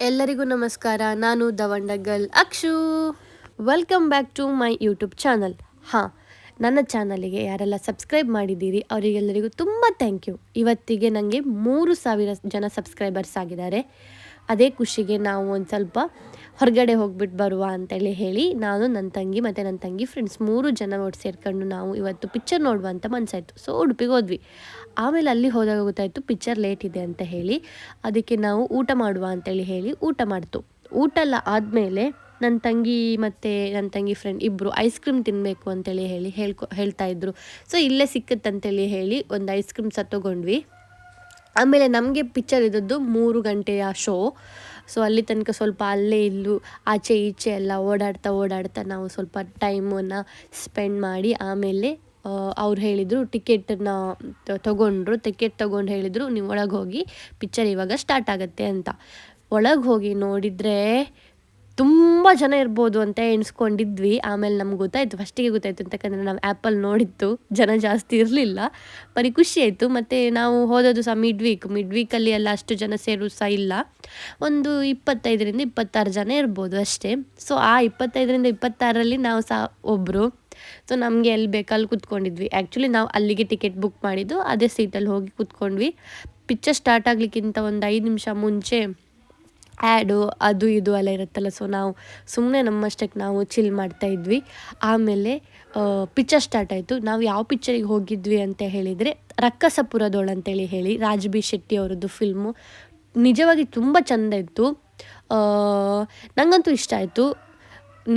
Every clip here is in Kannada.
ಎಲ್ಲರಿಗೂ ನಮಸ್ಕಾರ. ನಾನು ದವಂಡಗಲ್ Akshu. Welcome back to my YouTube channel. ಹಾಂ, ನನ್ನ ಚಾನಲಿಗೆ ಯಾರೆಲ್ಲ ಸಬ್ಸ್ಕ್ರೈಬ್ ಮಾಡಿದ್ದೀರಿ ಅವರಿಗೆಲ್ಲರಿಗೂ ತುಂಬ ಥ್ಯಾಂಕ್ ಯು. ಇವತ್ತಿಗೆ ನನಗೆ 3,000 ಜನ ಸಬ್ಸ್ಕ್ರೈಬರ್ಸ್ ಆಗಿದ್ದಾರೆ. ಅದೇ ಖುಷಿಗೆ ನಾವು ಒಂದು ಸ್ವಲ್ಪ ಹೊರಗಡೆ ಹೋಗ್ಬಿಟ್ಟು ಬರುವ ಅಂತೇಳಿ ಹೇಳಿ ನಾನು, ನನ್ನ ತಂಗಿ ಮತ್ತು ನನ್ನ ತಂಗಿ ಫ್ರೆಂಡ್ಸ್ 3 ಜನ ಒಟ್ಟು ಸೇರ್ಕೊಂಡು ನಾವು ಇವತ್ತು ಪಿಕ್ಚರ್ ನೋಡುವ ಅಂತ ಮನಸ್ಸಾಯಿತು. ಸೊ ಉಡುಪಿಗೆ ಹೋದ್ವಿ. ಆಮೇಲೆ ಅಲ್ಲಿ ಹೋದಾಗ ಗೊತ್ತಾಯಿತು ಪಿಕ್ಚರ್ ಲೇಟ್ ಇದೆ ಅಂತ ಹೇಳಿ. ಅದಕ್ಕೆ ನಾವು ಊಟ ಮಾಡುವ ಅಂತೇಳಿ ಹೇಳಿ ಊಟ ಮಾಡ್ತು. ಊಟ ಎಲ್ಲ ಆದಮೇಲೆ ನನ್ನ ತಂಗಿ ಮತ್ತು ನನ್ನ ತಂಗಿ ಫ್ರೆಂಡ್ ಇಬ್ಬರು ಐಸ್ ಕ್ರೀಮ್ ತಿನ್ನಬೇಕು ಅಂತೇಳಿ ಹೇಳಿ ಹೇಳ್ತಾ ಇದ್ರು. ಸೊ ಇಲ್ಲೇ ಸಿಕ್ಕತ್ತಂತೇಳಿ ಹೇಳಿ ಒಂದು ಐಸ್ ಕ್ರೀಮ್ ತೊಗೊಂಡ್ವಿ. ಆಮೇಲೆ ನಮಗೆ ಪಿಕ್ಚರ್ ಇದ್ದದ್ದು 3 ಗಂಟೆಯ ಶೋ. ಸೊ ಅಲ್ಲಿ ತನಕ ಸ್ವಲ್ಪ ಅಲ್ಲೇ ಇಲ್ಲೂ ಆಚೆ ಈಚೆ ಎಲ್ಲ ಓಡಾಡ್ತಾ ನಾವು ಸ್ವಲ್ಪ ಟೈಮನ್ನು ಸ್ಪೆಂಡ್ ಮಾಡಿ ಆಮೇಲೆ ಅವ್ರು ಹೇಳಿದರು ಟಿಕೆಟನ್ನು ಟಿಕೆಟ್ ತೊಗೊಂಡು ಹೇಳಿದರು, ನೀವು ಒಳಗೆ ಹೋಗಿ ಪಿಕ್ಚರ್ ಇವಾಗ ಸ್ಟಾರ್ಟ್ ಆಗುತ್ತೆ ಅಂತ. ಒಳಗೆ ಹೋಗಿ ನೋಡಿದರೆ ತುಂಬ ಜನ ಇರ್ಬೋದು ಅಂತ ಎಣಿಸ್ಕೊಂಡಿದ್ವಿ. ಆಮೇಲೆ ನಮ್ಗೆ ಗೊತ್ತಾಯಿತು, ಫಸ್ಟಿಗೆ ಗೊತ್ತಾಯಿತು ಅಂತಕ್ಕಂದರೆ ನಾವು ಆ್ಯಪಲ್ಲಿ ನೋಡಿತ್ತು ಜನ ಜಾಸ್ತಿ ಇರಲಿಲ್ಲ. ಬರೀ ಖುಷಿ ಆಯಿತು. ಮತ್ತು ನಾವು ಹೋದದ್ದು ಸಹ ಮಿಡ್ ವೀಕಲ್ಲಿ ಎಲ್ಲ ಅಷ್ಟು ಜನ ಸೇರು ಸಹ ಇಲ್ಲ. ಒಂದು 25ರಿಂದ 26 ಜನ ಇರ್ಬೋದು ಅಷ್ಟೇ. ಸೊ ಆ 25ರಿಂದ 26ರಲ್ಲಿ ನಾವು ಸಹ ಒಬ್ಬರು. ಸೊ ನಮಗೆ ಎಲ್ಲಿ ಬೇಕಲ್ಲಿ ಕೂತ್ಕೊಂಡಿದ್ವಿ. ಆ್ಯಕ್ಚುಲಿ ನಾವು ಅಲ್ಲಿಗೆ ಟಿಕೆಟ್ ಬುಕ್ ಮಾಡಿದ್ದು, ಅದೇ ಸೀಟಲ್ಲಿ ಹೋಗಿ ಕೂತ್ಕೊಂಡ್ವಿ. ಪಿಕ್ಚರ್ ಸ್ಟಾರ್ಟ್ ಆಗಲಿಕ್ಕಿಂತ ಒಂದು 5 ನಿಮಿಷ ಮುಂಚೆ ಆ್ಯಡು ಅದು ಇದು ಎಲ್ಲ ಇರುತ್ತಲ್ಲ. ಸೊ ನಾವು ಸುಮ್ಮನೆ ನಮ್ಮಷ್ಟಕ್ಕೆ ನಾವು ಚಿಲ್ ಮಾಡ್ತಾಯಿದ್ವಿ. ಆಮೇಲೆ ಪಿಕ್ಚರ್ ಸ್ಟಾರ್ಟ್ ಆಯಿತು. ನಾವು ಯಾವ ಪಿಕ್ಚರಿಗೆ ಹೋಗಿದ್ವಿ ಅಂತ ಹೇಳಿದರೆ ರಕ್ಕಸಪುರದೋಳು ಅಂತೇಳಿ ಹೇಳಿ ರಾಜ್ ಬಿ ಶೆಟ್ಟಿ ಅವರದ್ದು ಫಿಲ್ಮು. ನಿಜವಾಗಿ ತುಂಬ ಚೆಂದ ಇತ್ತು. ನನಗಂತೂ ಇಷ್ಟ ಆಯಿತು.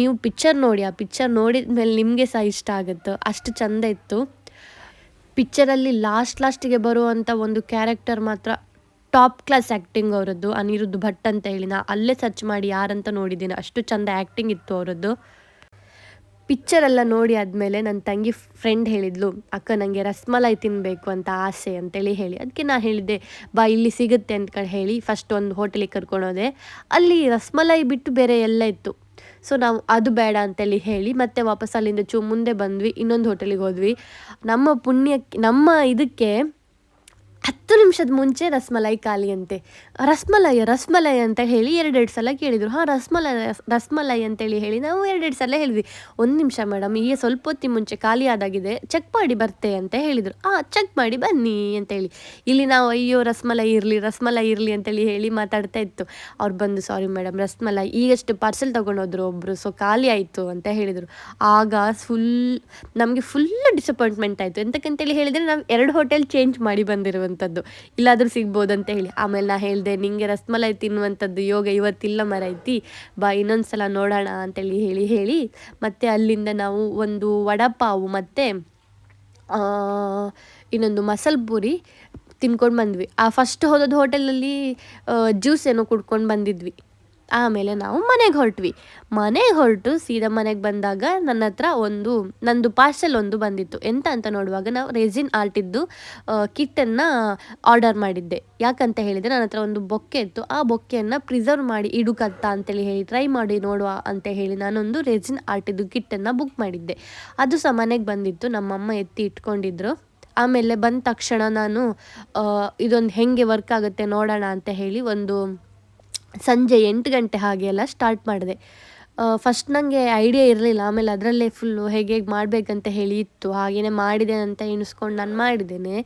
ನೀವು ಪಿಕ್ಚರ್ ನೋಡಿ, ಆ ಪಿಕ್ಚರ್ ನೋಡಿದ ಮೇಲೆ ನಿಮಗೆ ಸಹ ಇಷ್ಟ ಆಗುತ್ತೆ, ಅಷ್ಟು ಚೆಂದ ಇತ್ತು. ಪಿಕ್ಚರಲ್ಲಿ ಲಾಸ್ಟಿಗೆ ಬರುವಂಥ ಒಂದು ಕ್ಯಾರೆಕ್ಟರ್ ಮಾತ್ರ ಟಾಪ್ ಕ್ಲಾಸ್ ಆ್ಯಕ್ಟಿಂಗ್ ಅವರದ್ದು, ಅನಿರುದ್ಧ್ ಭಟ್ ಅಂತ ಹೇಳಿ. ನಾ ಅಲ್ಲೇ ಸರ್ಚ್ ಮಾಡಿ ಯಾರಂತ ನೋಡಿದ್ದೀನಿ, ಅಷ್ಟು ಚೆಂದ ಆ್ಯಕ್ಟಿಂಗ್ ಇತ್ತು ಅವರದ್ದು. ಪಿಕ್ಚರೆಲ್ಲ ನೋಡಿ ಆದಮೇಲೆ ನನ್ನ ತಂಗಿ ಫ್ರೆಂಡ್ ಹೇಳಿದ್ಲು, ಅಕ್ಕ ನನಗೆ ರಸ್ಮಲೈ ತಿನ್ನಬೇಕು ಅಂತ ಆಸೆ ಅಂತೇಳಿ ಹೇಳಿ. ಅದಕ್ಕೆ ನಾನು ಹೇಳಿದ್ದೆ ಬಾ ಇಲ್ಲಿ ಸಿಗುತ್ತೆ ಅಂತ ಹೇಳಿ ಫಸ್ಟ್ ಒಂದು ಹೋಟೆಲಿಗೆ ಕರ್ಕೊಂಡೋದೆ. ಅಲ್ಲಿ ರಸ್ಮಲೈ ಬಿಟ್ಟು ಬೇರೆ ಎಲ್ಲ ಇತ್ತು. ಸೊ ನಾವು ಅದು ಬೇಡ ಅಂತೇಳಿ ಹೇಳಿ ಮತ್ತೆ ವಾಪಸ್ ಅಲ್ಲಿಂದ ಮುಂದೆ ಬಂದ್ವಿ. ಇನ್ನೊಂದು ಹೋಟೆಲಿಗೆ ಹೋದ್ವಿ. ನಮ್ಮ ಇದಕ್ಕೆ 10 ನಿಮಿಷದ ಮುಂಚೆ ರಸ್ಮಲೈ ಖಾಲಿ ಅಂತೆ. ರಸ್ಮಲೈ ಅಂತ ಹೇಳಿ 2 ಸಲ ಕೇಳಿದರು. ಹಾಂ, ರಸ್ಮಲೈ ಅಂತೇಳಿ ಹೇಳಿ ನಾವು 2 ಸಲ ಹೇಳಿದ್ವಿ. 1 ನಿಮಿಷ ಮೇಡಮ್, ಈಗ ಸ್ವಲ್ಪ ಹೊತ್ತಿನ ಮುಂಚೆ ಖಾಲಿ ಆದಾಗಿದೆ, ಚೆಕ್ ಮಾಡಿ ಬರ್ತೆ ಅಂತ ಹೇಳಿದರು. ಚೆಕ್ ಮಾಡಿ ಬನ್ನಿ ಅಂತೇಳಿ. ಇಲ್ಲಿ ನಾವು ಅಯ್ಯೋ ರಸ್ಮಲೈ ಇರಲಿ ಅಂತೇಳಿ ಹೇಳಿ ಮಾತಾಡ್ತಾ ಇತ್ತು. ಅವ್ರು ಬಂದು ಸಾರಿ ಮೇಡಮ್, ರಸ್ಮಲೈ ಈಗಷ್ಟು ಪಾರ್ಸೆಲ್ ತೊಗೊಂಡೋದ್ರು ಒಬ್ಬರು, ಸೊ ಖಾಲಿ ಆಯಿತು ಅಂತ ಹೇಳಿದರು. ಆಗ ನಮಗೆ ಫುಲ್ ಡಿಸಪಾಯಿಂಟ್ಮೆಂಟ್ ಆಯಿತು. ಎಂತಕ್ಕಂತೇಳಿ ಹೇಳಿದರೆ ನಾವು 2 ಹೋಟೆಲ್ ಚೇಂಜ್ ಮಾಡಿ ಬಂದಿರುವಂಥದ್ದು, ಇಲ್ಲಾದರೂ ಸಿಗ್ಬೋದು ಅಂತ ಹೇಳಿ. ಆಮೇಲೆ ನಾ ಹೇಳಿದೆ ನಿಂಗೆ ರಸ್ಮಲೈ ತಿನ್ನುವಂಥದ್ದು ಯೋಗ ಇವತ್ತಿಲ್ಲ ಮರೈತಿ, ಬಾ ಇನ್ನೊಂದು ಸಲ ನೋಡೋಣ ಅಂತೇಳಿ ಹೇಳಿ ಮತ್ತು ಅಲ್ಲಿಂದ ನಾವು ಒಂದು ವಡಾಪಾವು ಮತ್ತು ಇನ್ನೊಂದು ಮಸಾಲೆ ಪೂರಿ ತಿನ್ಕೊಂಡು ಬಂದ್ವಿ. ಫಸ್ಟ್ ಹೋದದ್ದು ಹೋಟೆಲಲ್ಲಿ ಜ್ಯೂಸ್ ಏನೋ ಕುಡ್ಕೊಂಡು ಬಂದಿದ್ವಿ. ಆಮೇಲೆ ನಾವು ಮನೆಗೆ ಹೊರಟು ಸೀದಾ ಮನೆಗೆ ಬಂದಾಗ ನನ್ನ ಹತ್ರ ನಂದು ಪಾರ್ಸೆಲ್ ಒಂದು ಬಂದಿತ್ತು. ಎಂತ ಅಂತ ನೋಡುವಾಗ ನಾವು ರೆಸಿನ್ ಆರ್ಟಿದ್ದು ಕಿಟ್ಟನ್ನು ಆರ್ಡರ್ ಮಾಡಿದ್ದೆ. ಯಾಕಂತ ಹೇಳಿದರೆ ನನ್ನ ಹತ್ರ ಒಂದು ಬೊಕ್ಕೆ ಇತ್ತು. ಆ ಬೊಕ್ಕೆಯನ್ನು ಪ್ರಿಸರ್ವ್ ಮಾಡಿ ಇಡುಕತ್ತ ಅಂತೇಳಿ ಹೇಳಿ ಟ್ರೈ ಮಾಡಿ ನೋಡುವ ಅಂತ ಹೇಳಿ ನಾನೊಂದು ರೆಸಿನ್ ಆರ್ಟಿದ್ದು ಕಿಟ್ಟನ್ನು ಬುಕ್ ಮಾಡಿದ್ದೆ. ಅದು ಸಹ ಮನೆಗೆ ಬಂದಿತ್ತು, ನಮ್ಮಮ್ಮ ಎತ್ತಿ ಇಟ್ಕೊಂಡಿದ್ರು. ಆಮೇಲೆ ಬಂದ ತಕ್ಷಣ ನಾನು ಇದೊಂದು ಹೇಗೆ ವರ್ಕ್ ಆಗುತ್ತೆ ನೋಡೋಣ ಅಂತ ಹೇಳಿ ಒಂದು ಸಂಜೆ 8 ಗಂಟೆ ಹಾಗೆ ಎಲ್ಲ ಸ್ಟಾರ್ಟ್ ಮಾಡಿದೆ. ಫಸ್ಟ್ ನನಗೆ ಐಡಿಯಾ ಇರಲಿಲ್ಲ. ಆಮೇಲೆ ಅದರಲ್ಲೇ ಫುಲ್ಲು ಹೇಗೆ ಮಾಡಬೇಕಂತ ಹೇಳಿ ಇತ್ತು, ಹಾಗೆಯೇ ಮಾಡಿದೆ ಅಂತ ಎಣಿಸ್ಕೊಂಡು ನಾನು ಮಾಡಿದ್ದೇನೆ.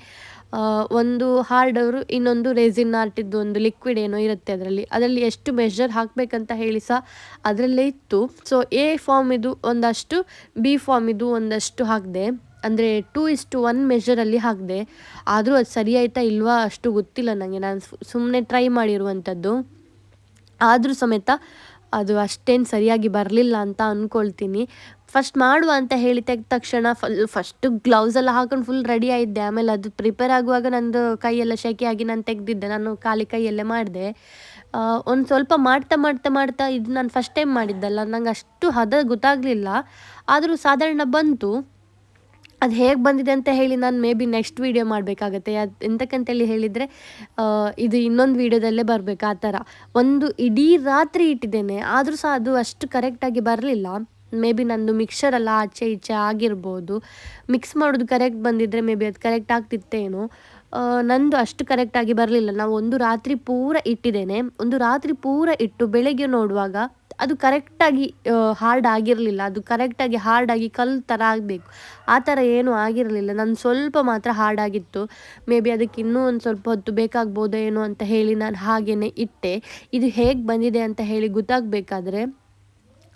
ಒಂದು ಹಾರ್ಡವರು, ಇನ್ನೊಂದು ರೆಸಿನ್ ಆರ್ಟಿದ್ದು ಒಂದು ಲಿಕ್ವಿಡ್ ಏನೋ ಇರುತ್ತೆ ಅದರಲ್ಲಿ ಎಷ್ಟು ಮೆಷರ್ ಹಾಕಬೇಕಂತ ಹೇಳಿ ಸಹ ಅದರಲ್ಲೇ ಇತ್ತು. ಸೊ ಎ ಫಾರ್ಮ್ ಇದು ಒಂದಷ್ಟು, ಬಿ ಫಾರ್ಮ್ ಇದು ಒಂದಷ್ಟು ಹಾಕಿದೆ. ಅಂದರೆ 2:1 ಮೆಷರಲ್ಲಿ ಹಾಕಿದೆ. ಆದರೂ ಅದು ಸರಿ ಆಯಿತಾ ಇಲ್ವಾ ಅಷ್ಟು ಗೊತ್ತಿಲ್ಲ ನನಗೆ, ನಾನು ಸುಮ್ಮನೆ ಟ್ರೈ ಮಾಡಿರುವಂಥದ್ದು. ಆದರೂ ಸಮೇತ ಅದು ಅಷ್ಟೇನು ಸರಿಯಾಗಿ ಬರಲಿಲ್ಲ ಅಂತ ಅಂದ್ಕೊಳ್ತೀನಿ. ಫಸ್ಟ್ ಮಾಡುವ ಅಂತ ಹೇಳಿ ತೆಗೆದ ತಕ್ಷಣ ಫಸ್ಟು ಗ್ಲೌಸೆಲ್ಲ ಹಾಕೊಂಡು ಫುಲ್ ರೆಡಿ ಆಯಿದ್ದೆ. ಆಮೇಲೆ ಅದು ಪ್ರಿಪೇರ್ ಆಗುವಾಗ ನಂದು ಕೈಯೆಲ್ಲ ಶೆಕೆಯಾಗಿ ನಾನು ತೆಗೆದಿದ್ದೆ. ನಾನು ಖಾಲಿ ಕೈಯಲ್ಲೇ ಮಾಡಿದೆ. ಒಂದು ಸ್ವಲ್ಪ ಮಾಡ್ತಾ ಇದು ನಾನು ಫಸ್ಟ್ ಟೈಮ್ ಮಾಡಿದ್ದಲ್ಲ, ನಂಗೆ ಅಷ್ಟು ಹದ ಗೊತ್ತಾಗಲಿಲ್ಲ. ಆದರೂ ಸಾಧಾರಣ ಬಂತು. ಅದು ಹೇಗೆ ಬಂದಿದೆ ಅಂತ ಹೇಳಿ ನಾನು ಮೇ ಬಿ ನೆಕ್ಸ್ಟ್ ವೀಡಿಯೋ ಮಾಡಬೇಕಾಗತ್ತೆ. ಎಂತಕ್ಕಂತೇಳಿ ಹೇಳಿದರೆ ಇದು ಇನ್ನೊಂದು ವೀಡಿಯೋದಲ್ಲೇ ಬರಬೇಕು. ಆ ಥರ ಒಂದು ಇಡೀ ರಾತ್ರಿ ಇಟ್ಟಿದ್ದೇನೆ, ಆದರೂ ಸಹ ಅದು ಅಷ್ಟು ಕರೆಕ್ಟಾಗಿ ಬರಲಿಲ್ಲ. ಮೇ ಬಿ ನಂದು ಮಿಕ್ಸರೆಲ್ಲ ಆಚೆ ಈಚೆ ಆಗಿರ್ಬೋದು. ಮಿಕ್ಸ್ ಮಾಡೋದು ಕರೆಕ್ಟ್ ಬಂದಿದ್ದರೆ ಮೇ ಬಿ ಅದು ಕರೆಕ್ಟ್ ಆಗ್ತಿತ್ತೇನೋ. ನಂದು ಅಷ್ಟು ಕರೆಕ್ಟಾಗಿ ಬರಲಿಲ್ಲ. ನಾವು ಒಂದು ರಾತ್ರಿ ಪೂರ ಇಟ್ಟಿದ್ದೇನೆ. ಒಂದು ರಾತ್ರಿ ಪೂರ ಇಟ್ಟು ಬೆಳಗ್ಗೆ ನೋಡುವಾಗ ಅದು ಕರೆಕ್ಟಾಗಿ ಹಾರ್ಡ್ ಆಗಿರಲಿಲ್ಲ. ಅದು ಕರೆಕ್ಟಾಗಿ ಹಾರ್ಡಾಗಿ ಕಲ್ಲು ಥರ ಆಗಬೇಕು, ಆ ಥರ ಏನೂ ಆಗಿರಲಿಲ್ಲ. ನಾನು ಸ್ವಲ್ಪ ಮಾತ್ರ ಹಾರ್ಡಾಗಿತ್ತು. ಮೇ ಬಿ ಅದಕ್ಕೆ ಇನ್ನೂ ಒಂದು ಸ್ವಲ್ಪ ಹೊತ್ತು ಬೇಕಾಗ್ಬೋದೋ ಏನೋ ಅಂತ ಹೇಳಿ ನಾನು ಹಾಗೇ ಇಟ್ಟೆ. ಇದು ಹೇಗೆ ಬಂದಿದೆ ಅಂತ ಹೇಳಿ ಗೊತ್ತಾಗಬೇಕಾದ್ರೆ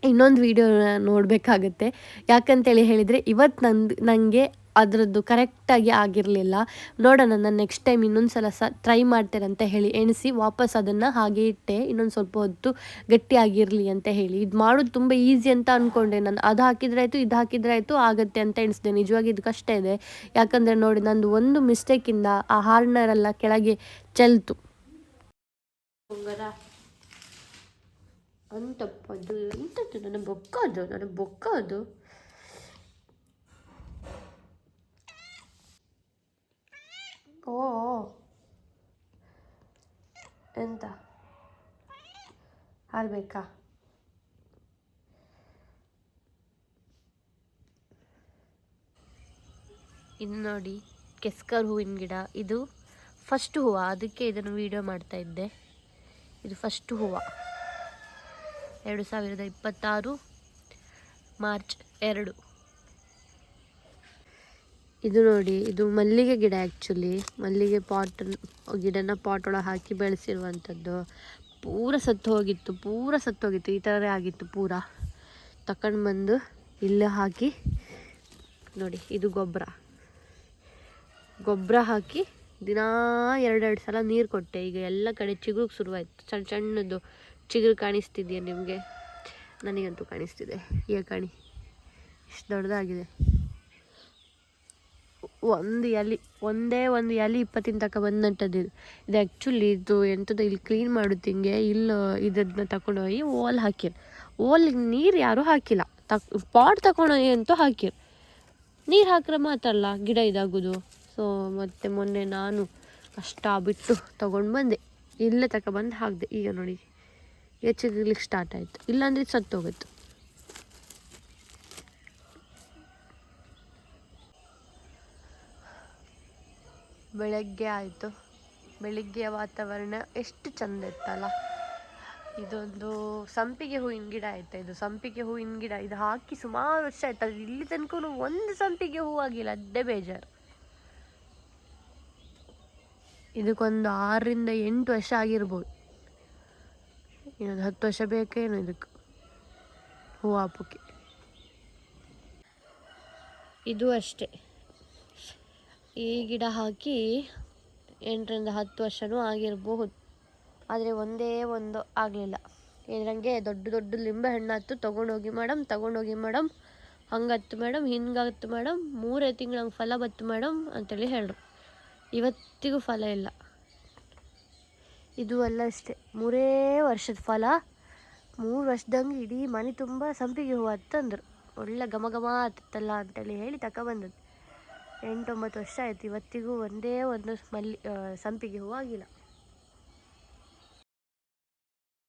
ಇನ್ನೊಂದು ವಿಡಿಯೋ ನೋಡಬೇಕಾಗುತ್ತೆ. ಯಾಕಂತೇಳಿ ಹೇಳಿದರೆ ಇವತ್ತು ನನಗೆ ಅದರದ್ದು ಕರೆಕ್ಟಾಗಿ ಆಗಿರಲಿಲ್ಲ. ನೋಡೋಣ, ನಾನು ನೆಕ್ಸ್ಟ್ ಟೈಮ್ ಇನ್ನೊಂದು ಸಲ ಟ್ರೈ ಮಾಡ್ತೇನೆ ಅಂತ ಹೇಳಿ ಎಣಿಸಿ ವಾಪಸ್ ಅದನ್ನು ಹಾಗೆ ಇಟ್ಟೆ, ಇನ್ನೊಂದು ಸ್ವಲ್ಪ ಹೊತ್ತು ಗಟ್ಟಿಯಾಗಿರಲಿ ಅಂತ ಹೇಳಿ. ಇದು ಮಾಡೋದು ತುಂಬ ಈಸಿ ಅಂತ ಅಂದ್ಕೊಂಡೆ ನಾನು. ಅದು ಹಾಕಿದರೆ ಆಯಿತು, ಇದು ಹಾಕಿದರೆ ಆಯಿತು, ಆಗುತ್ತೆ ಅಂತ ಎಣಿಸಿದೆ. ನಿಜವಾಗಿ ಇದು ಕಷ್ಟ ಇದೆ. ಯಾಕಂದರೆ ನೋಡಿ, ನಂದು ಒಂದು ಮಿಸ್ಟೇಕಿಂದ ಆ ಹಾರ್ಡ್ನರೆಲ್ಲ ಕೆಳಗೆ ಚೆಲ್ತು. ಅಂತಪ್ಪದು ಎಂಥದ್ದು, ನನ್ನ ಬೊಕ್ಕದು ಓ ಎಂತ ಹಾರಬೇಕಾ? ಇದು ನೋಡಿ ಕೆಸ್ಕರ್ ಹೂವಿನ ಗಿಡ. ಇದು ಫಸ್ಟ್ ಹೂವು, ಅದಕ್ಕೆ ಇದನ್ನು ವಿಡಿಯೋ ಮಾಡ್ತಾ ಇದ್ದೆ. ಇದು ಫಸ್ಟ್ ಹೂವು 2026 ಮಾರ್ಚ್ 2. ಇದು ನೋಡಿ, ಇದು ಮಲ್ಲಿಗೆ ಗಿಡ. ಆ್ಯಕ್ಚುಲಿ ಮಲ್ಲಿಗೆ ಗಿಡನ ಪಾಟೊಳಗೆ ಹಾಕಿ ಬೆಳೆಸಿರುವಂಥದ್ದು. ಪೂರ ಸತ್ತು ಹೋಗಿತ್ತು. ಈ ಥರ ಆಗಿತ್ತು. ಪೂರ ತಗೊಂಡು ಬಂದು ಇಲ್ಲೇ ಹಾಕಿ ನೋಡಿ, ಇದು ಗೊಬ್ಬರ ಹಾಕಿ ದಿನಾ 2 ಸಲ ನೀರು ಕೊಟ್ಟೆ. ಈಗ ಎಲ್ಲ ಕಡೆ ಚಿಗುರು ಶುರುವಾಯಿತು. ಸಣ್ಣದು ಚಿಗುರು ಕಾಣಿಸ್ತಿದೆಯಾ ನಿಮಗೆ? ನನಗಂತೂ ಕಾಣಿಸ್ತಿದೆ. ಈಗ ಕಾಣಿ, ಇಷ್ಟು ದೊಡ್ಡದಾಗಿದೆ. ಒಂದೇ ಒಂದು ಎಲೆ 20 ತನಕ ಬಂದಂಥದ್ದು. ಇದು ಆ್ಯಕ್ಚುಲಿ ಇದು ಎಂಥದ್ದು, ಇಲ್ಲಿ ಕ್ಲೀನ್ ಮಾಡುತ್ತಿಂಗೆ ಇದನ್ನ ತಗೊಂಡೋಗಿ ಓಲ್ ಹಾಕಿರು. ಓಲಿಗೆ ನೀರು ಯಾರೂ ಹಾಕಿಲ್ಲ. ಪಾಟ್ ತಗೊಂಡೋಗಿ ಅಂತೂ ಹಾಕಿರು. ನೀರು ಹಾಕಿದ್ರೆ ಮಾತ್ರಲ್ಲ ಗಿಡ ಇದಾಗೋದು. ಸೊ ಮತ್ತು ಮೊನ್ನೆ ನಾನು ಕಷ್ಟ ಬಿಟ್ಟು ತೊಗೊಂಡು ಬಂದೆ. ಇಲ್ಲೇ ಬಂದು ಹಾಕಿದೆ. ಈಗ ನೋಡಿ ಚಿಗುರ್ಲಿಕ್ಕೆ ಸ್ಟಾರ್ಟ್ ಆಯಿತು. ಇಲ್ಲಾಂದರೆ ಸತ್ತೋಗುತ್ತೆ. ಬೆಳಗ್ಗೆ ಆಯಿತು. ಬೆಳಿಗ್ಗೆಯ ವಾತಾವರಣ ಎಷ್ಟು ಚಂದ ಇತ್ತಲ್ಲ. ಇದೊಂದು ಸಂಪಿಗೆ ಹೂವಿನ ಗಿಡ ಆಯ್ತಾ. ಇದು ಸಂಪಿಗೆ ಹೂವಿನ ಗಿಡ. ಇದು ಹಾಕಿ ಸುಮಾರು ವರ್ಷ ಆಯ್ತು. ಅದು ಇಲ್ಲಿ ತನಕ ಒಂದು ಸಂಪಿಗೆ ಹೂ ಆಗಿಲ್ಲ. ಅಡ್ಡೆ ಬೇಜಾರು. ಇದಕ್ಕೊಂದು 6ರಿಂದ 8 ವರ್ಷ ಆಗಿರ್ಬೋದು. ಇನ್ನೊಂದು 10 ವರ್ಷ ಬೇಕೇನು ಇದಕ್ಕೆ ಹೂ ಹಾಪಕ್ಕೆ. ಇದು ಅಷ್ಟೇ, ಈ ಗಿಡ ಹಾಕಿ 8ರಿಂದ 10 ವರ್ಷನೂ ಆಗಿರಬಹುದು. ಆದರೆ ಒಂದೇ ಒಂದು ಆಗಲಿಲ್ಲ. ಇದರಂಗೆ ದೊಡ್ಡ ಲಿಂಬೆ ಹಣ್ಣು ಹತ್ತು ತೊಗೊಂಡೋಗಿ ಮೇಡಮ್ ಹಂಗತ್ತು ಮೇಡಮ್, ಹಿಂಗತ್ತು ಮೇಡಮ್, 3 ತಿಂಗಳು ಹಂಗೆ ಫಲ ಬತ್ತು ಮೇಡಮ್ ಅಂತೇಳಿ ಹೇಳ್ರು. ಇವತ್ತಿಗೂ ಫಲ ಇಲ್ಲ. ಇದು ಅಲ್ಲ ಅಷ್ಟೇ, 3 ವರ್ಷದ ಫಲ. 3 ವರ್ಷದಂಗೆ ಇಡೀ ಮನೆ ತುಂಬ ಸಂಪಿಗೆ ಹೂವು ಅಂತಂದ್ರು. ಒಳ್ಳೆ ಘಮ ಆತಲ್ಲ ಅಂತೇಳಿ ಹೇಳಿ ತಗೊಬಂದದ್ದು. 8-9 ವರ್ಷ ಆಯಿತು. ಇವತ್ತಿಗೂ ಒಂದೇ ಒಂದು ಸಂಪಿಗೆ ಹೂವು ಆಗಿಲ್ಲ.